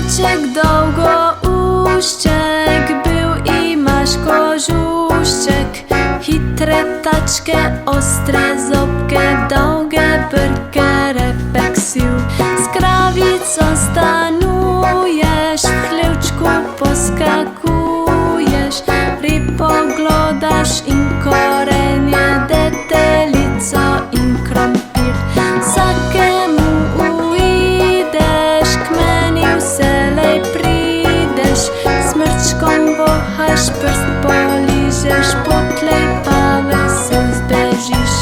Maciek Długouściek był i masz kożuszczek, hitre taczkę, ostre zobkę, długie byrkę, repeksiu. Z krawicą stanujesz, w chlełczku poskakujesz, ryb poglodasz im korenie, detelico im krompir. Sakemu uidesz, kmeniu selej pridesz, smrczką wochasz, prst poliżesz, potlej pawę se zbežiš.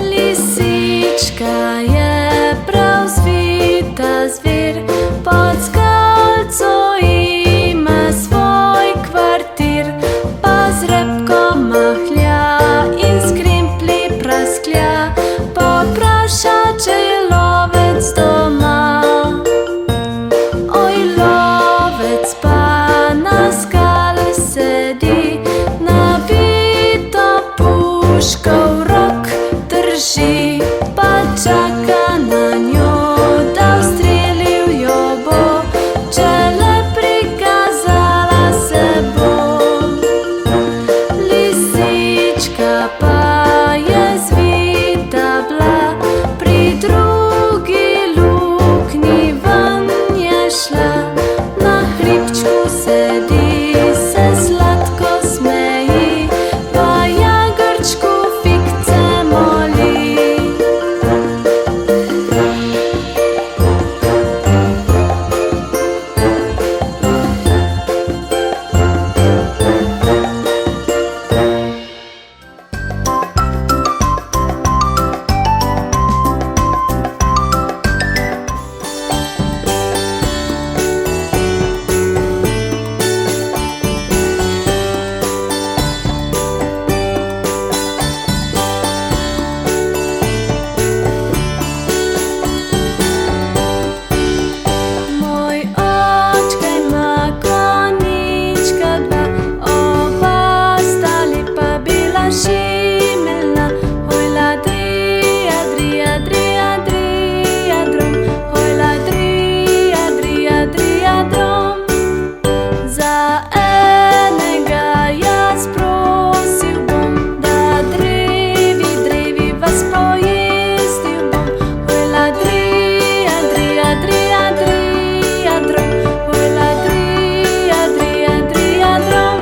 Lisička je prav zvita zvir, pod skalco ima svoj kvartir, pa z repko mahlja in z krimpli prasklja, popraša, če je lovec doma. Oj, lovec pa na skale sedi, nabito puško v rok drži, pa čaka na njo, da ustrelil jo bo, če le prikazala se bo. Lisička pa je zvita bila, pri drugi luknji ven je šla, na hribčku sedi, se sladko smeji, pa jagrčku fikce moli. Moj očka ima konjička dva, oba stali pa bila šimelna. Hojla drija, drija, drija, drija drom, hojla drija, drija, drija drom. Za enega jaz prosil bom, da drevi, drevi vas pojezdil bom. Hojla drija, drija, drija, drija drom, hojla drija, drija, drija drom.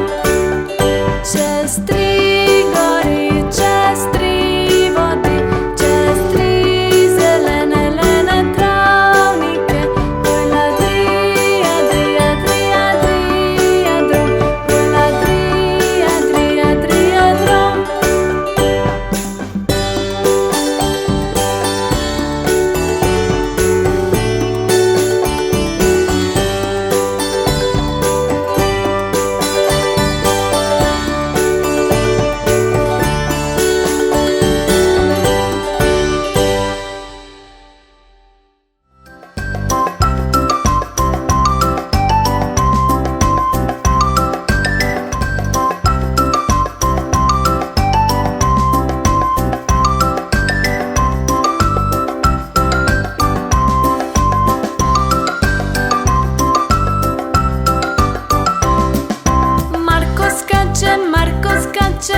Čez tri gori, čez tri vodi, čez tri zelene lene travnike, hojla drija, drija, drija, drija drom, hojla drija, drija, drija drom. Marko skacze